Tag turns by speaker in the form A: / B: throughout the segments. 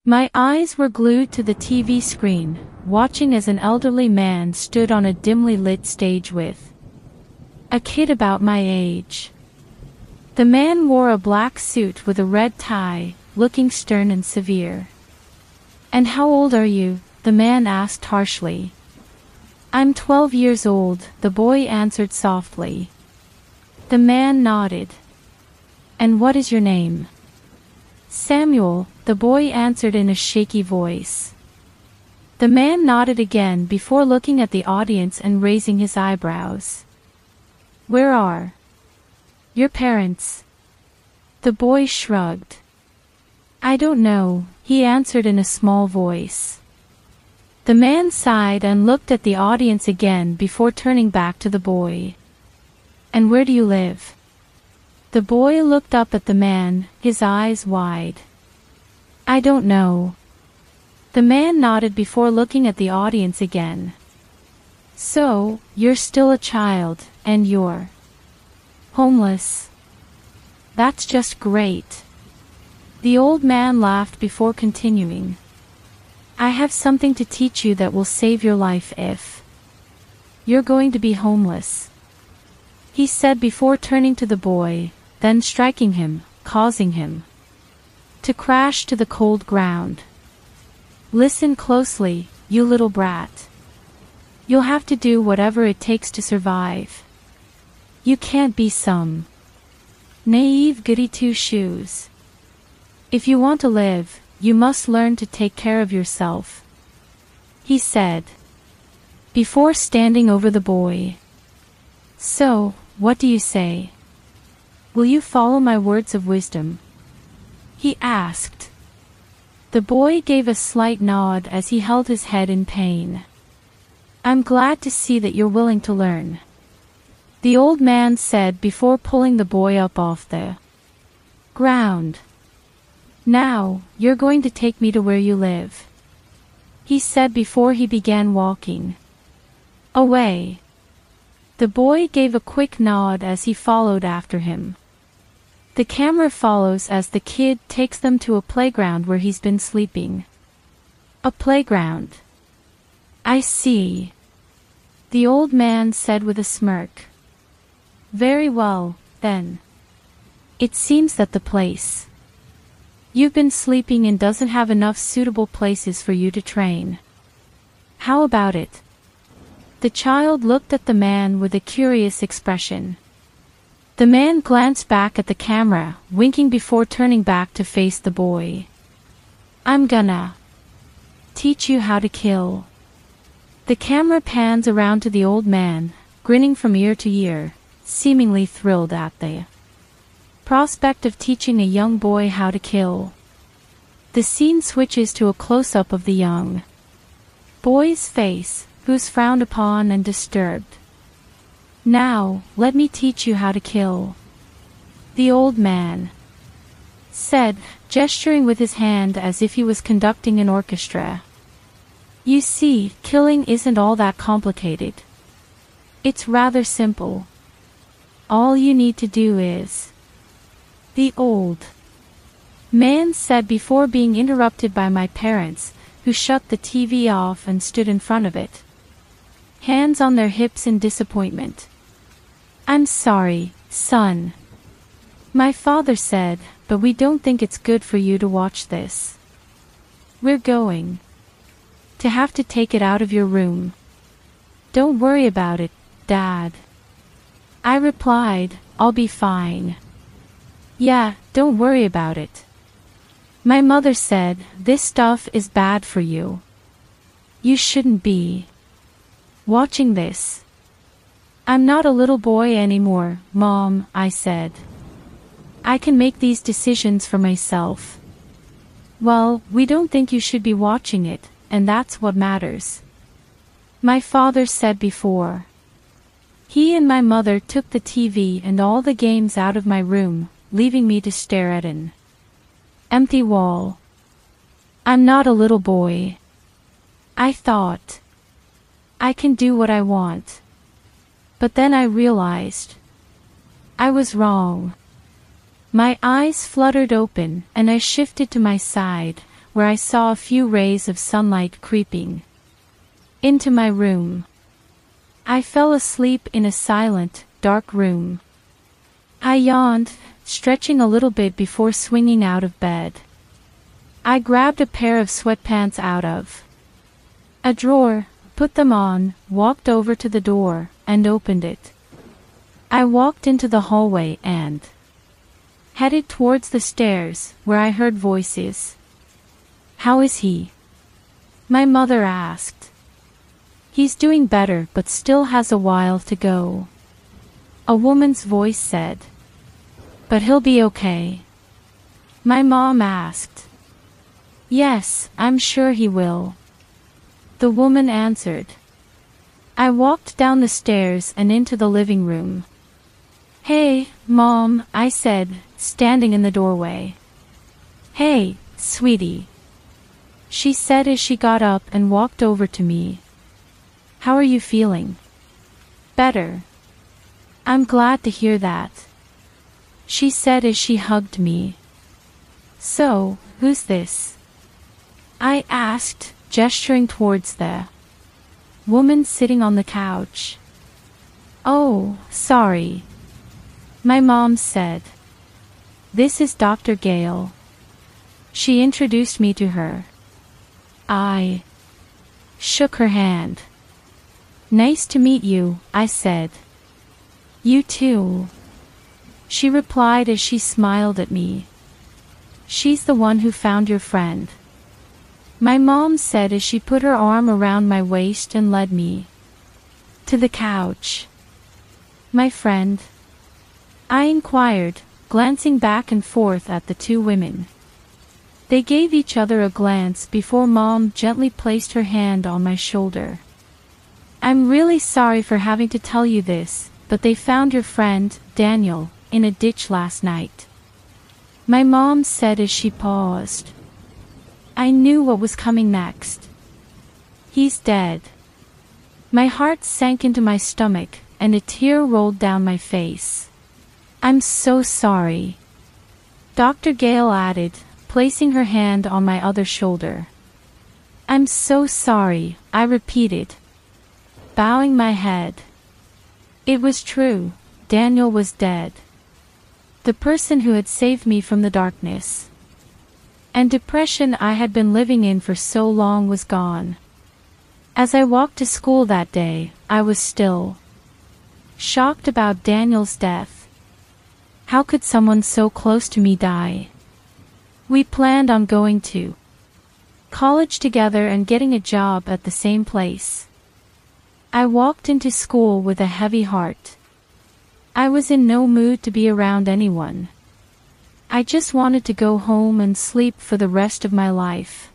A: My eyes were glued to the TV screen, watching as an elderly man stood on a dimly lit stage with a kid about my age. The man wore a black suit with a red tie, looking stern and severe. "And how old are you?" the man asked harshly. "I'm 12 years old," the boy answered softly. The man nodded. "And what is your name?" "Samuel," the boy answered in a shaky voice. The man nodded again before looking at the audience and raising his eyebrows. "Where are your parents?" The boy shrugged. "I don't know," he answered in a small voice. The man sighed and looked at the audience again before turning back to the boy. "And where do you live?" The boy looked up at the man, his eyes wide. "I don't know." The man nodded before looking at the audience again. "So, you're still a child, and you're homeless. That's just great." The old man laughed before continuing. "I have something to teach you that will save your life if you're going to be homeless," he said before turning to the boy, then striking him, causing him to crash to the cold ground. "Listen closely, you little brat. You'll have to do whatever it takes to survive. You can't be some naive goody two-shoes. If you want to live, you must learn to take care of yourself," he said, before standing over the boy. "So, what do you say? Will you follow my words of wisdom?" he asked. The boy gave a slight nod as he held his head in pain. "I'm glad to see that you're willing to learn," the old man said before pulling the boy up off the ground. "Now, you're going to take me to where you live," he said before he began walking away. The boy gave a quick nod as he followed after him. The camera follows as the kid takes them to a playground where he's been sleeping. "A playground. I see," the old man said with a smirk. "Very well, then. It seems that the place you've been sleeping in doesn't have enough suitable places for you to train. How about it?" The child looked at the man with a curious expression. The man glanced back at the camera, winking before turning back to face the boy. "I'm gonna teach you how to kill." The camera pans around to the old man, grinning from ear to ear, seemingly thrilled at the prospect of teaching a young boy how to kill. The scene switches to a close-up of the young boy's face, who's frowned upon and disturbed. "Now, let me teach you how to kill," the old man said, gesturing with his hand as if he was conducting an orchestra. "You see, killing isn't all that complicated. It's rather simple. All you need to do is..." The old man said before being interrupted by my parents, who shut the TV off and stood in front of it, hands on their hips in disappointment. "I'm sorry, son," my father said, "but we don't think it's good for you to watch this. We're going to have to take it out of your room." "Don't worry about it, Dad," I replied, "I'll be fine." "Yeah, don't worry about it. My mother said, this stuff is bad for you. You shouldn't be watching this." "I'm not a little boy anymore, Mom," I said. "I can make these decisions for myself." "Well, we don't think you should be watching it, and that's what matters," my father said before. He and my mother took the TV and all the games out of my room, leaving me to stare at an empty wall. I'm not a little boy, I thought. I can do what I want. But then I realized I was wrong. My eyes fluttered open, and I shifted to my side, where I saw a few rays of sunlight creeping into my room. I fell asleep in a silent, dark room. I yawned, stretching a little bit before swinging out of bed. I grabbed a pair of sweatpants out of a drawer, put them on, walked over to the door, and opened it. I walked into the hallway and headed towards the stairs, where I heard voices. "How is he?" my mother asked. "He's doing better but still has a while to go," a woman's voice said. "But he'll be okay?" my mom asked. "Yes, I'm sure he will," the woman answered. I walked down the stairs and into the living room. "Hey, Mom," I said, standing in the doorway. "Hey, sweetie," she said as she got up and walked over to me. "How are you feeling?" "Better." "I'm glad to hear that," she said as she hugged me. "So, who's this?" I asked, gesturing towards the woman sitting on the couch. "Oh, sorry," my mom said. "This is Dr. Gale." She introduced me to her. I shook her hand. "Nice to meet you," I said. "You too," she replied as she smiled at me. "She's the one who found your friend," my mom said as she put her arm around my waist and led me to the couch. "My friend?" I inquired, glancing back and forth at the two women. They gave each other a glance before Mom gently placed her hand on my shoulder. "I'm really sorry for having to tell you this, but they found your friend, Daniel, in a ditch last night," my mom said as she paused. I knew what was coming next. "He's dead." My heart sank into my stomach, and a tear rolled down my face. "I'm so sorry," Dr. Gale added, placing her hand on my other shoulder. "I'm so sorry," I repeated, bowing my head. It was true. Daniel was dead. The person who had saved me from the darkness and depression I had been living in for so long was gone. As I walked to school that day, I was still shocked about Daniel's death. How could someone so close to me die? We planned on going to college together and getting a job at the same place. I walked into school with a heavy heart. I was in no mood to be around anyone. I just wanted to go home and sleep for the rest of my life.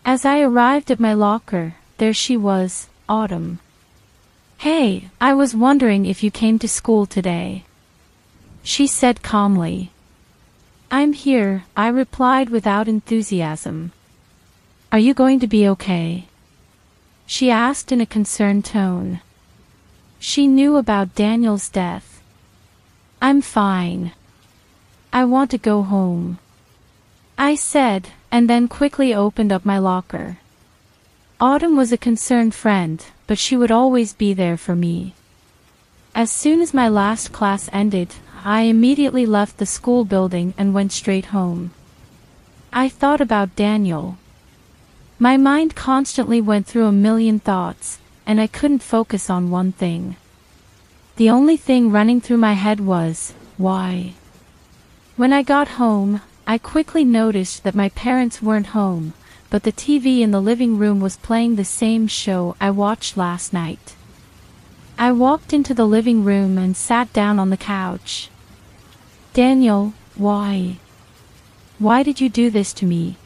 A: As I arrived at my locker, there she was, Autumn. "Hey, I was wondering if you came to school today," she said calmly. "I'm here," I replied without enthusiasm. "Are you going to be okay?" she asked in a concerned tone. She knew about Daniel's death. "I'm fine. I want to go home," I said, and then quickly opened up my locker. Autumn was a concerned friend, but she would always be there for me. As soon as my last class ended, I immediately left the school building and went straight home. I thought about Daniel. My mind constantly went through a million thoughts, and I couldn't focus on one thing. The only thing running through my head was, why? When I got home, I quickly noticed that my parents weren't home, but the TV in the living room was playing the same show I watched last night. I walked into the living room and sat down on the couch. "Daniel, why? Why did you do this to me?"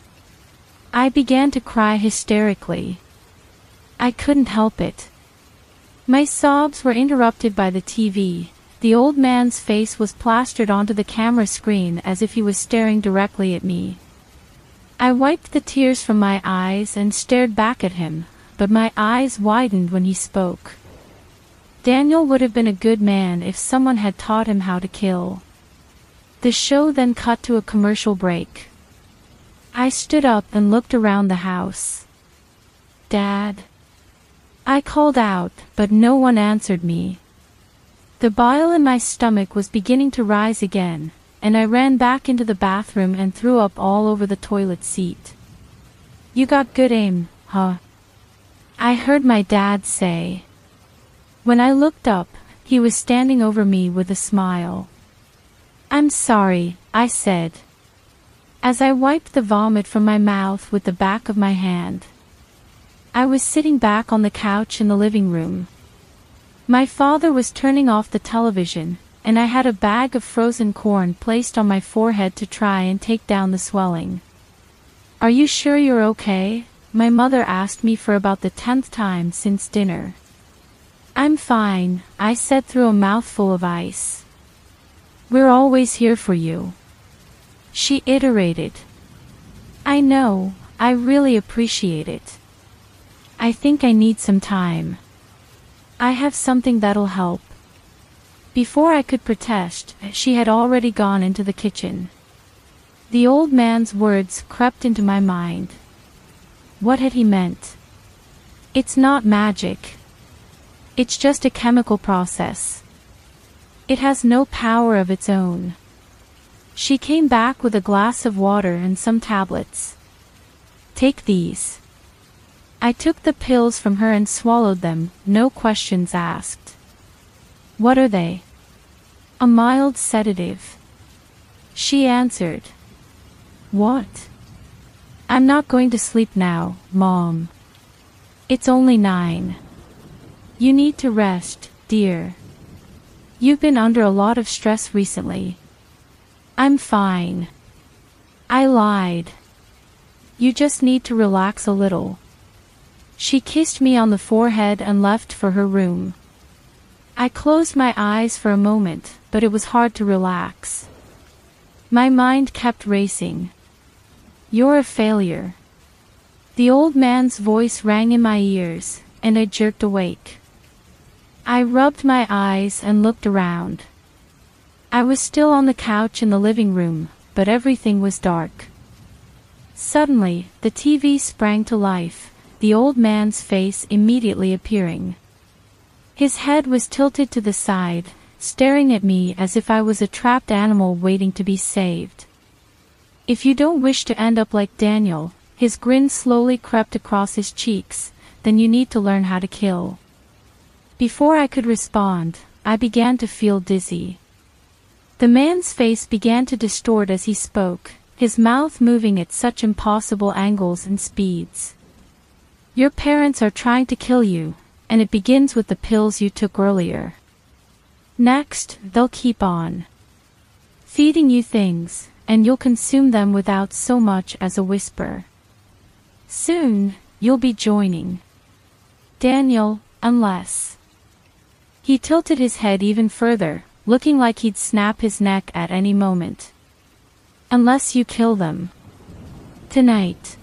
A: I began to cry hysterically. I couldn't help it. My sobs were interrupted by the TV. The old man's face was plastered onto the camera screen as if he was staring directly at me. I wiped the tears from my eyes and stared back at him, but my eyes widened when he spoke. Daniel would have been a good man if someone had taught him how to kill. The show then cut to a commercial break. I stood up and looked around the house. "Dad?" I called out, but no one answered me. The bile in my stomach was beginning to rise again, and I ran back into the bathroom and threw up all over the toilet seat. "You got good aim, huh?" I heard my dad say. When I looked up, he was standing over me with a smile. "I'm sorry," I said, as I wiped the vomit from my mouth with the back of my hand. I was sitting back on the couch in the living room. My father was turning off the television, and I had a bag of frozen corn placed on my forehead to try and take down the swelling. "Are you sure you're okay?" my mother asked me for about the 10th time since dinner. "I'm fine," I said through a mouthful of ice. "We're always here for you," she iterated. "I know, I really appreciate it. I think I need some time. I have something that'll help." Before I could protest, she had already gone into the kitchen. The old man's words crept into my mind. What had he meant? "It's not magic. It's just a chemical process. It has no power of its own." She came back with a glass of water and some tablets. "Take these." I took the pills from her and swallowed them, no questions asked. "What are they?" "A mild sedative," she answered. "What?" "I'm not going to sleep now, Mom. It's only 9. You need to rest, dear. You've been under a lot of stress recently." "I'm fine," I lied. "You just need to relax a little." She kissed me on the forehead and left for her room. I closed my eyes for a moment, but it was hard to relax. My mind kept racing. "You're a failure." The old man's voice rang in my ears, and I jerked awake. I rubbed my eyes and looked around. I was still on the couch in the living room, but everything was dark. Suddenly, the TV sprang to life, the old man's face immediately appearing. His head was tilted to the side, staring at me as if I was a trapped animal waiting to be saved. "If you don't wish to end up like Daniel," his grin slowly crept across his cheeks, "then you need to learn how to kill." Before I could respond, I began to feel dizzy. The man's face began to distort as he spoke, his mouth moving at such impossible angles and speeds. "Your parents are trying to kill you, and it begins with the pills you took earlier. Next, they'll keep on feeding you things, and you'll consume them without so much as a whisper. Soon, you'll be joining Daniel, unless..." He tilted his head even further, looking like he'd snap his neck at any moment. "Unless you kill them. Tonight."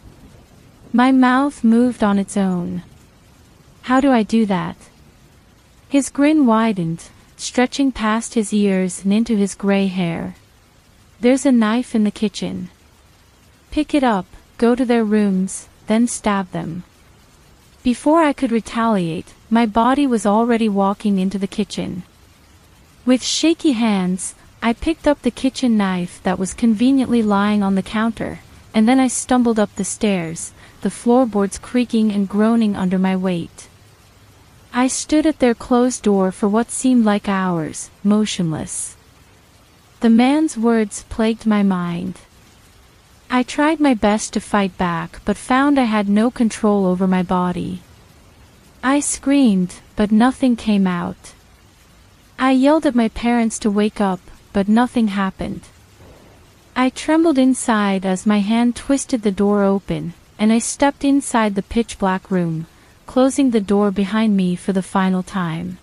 A: My mouth moved on its own. "How do I do that?" His grin widened, stretching past his ears and into his gray hair. "There's a knife in the kitchen. Pick it up, go to their rooms, then stab them." Before I could retaliate, my body was already walking into the kitchen. With shaky hands, I picked up the kitchen knife that was conveniently lying on the counter, and then I stumbled up the stairs, the floorboards creaking and groaning under my weight. I stood at their closed door for what seemed like hours, motionless. The man's words plagued my mind. I tried my best to fight back but found I had no control over my body. I screamed, but nothing came out. I yelled at my parents to wake up, but nothing happened. I trembled inside as my hand twisted the door open, and I stepped inside the pitch-black room, closing the door behind me for the final time.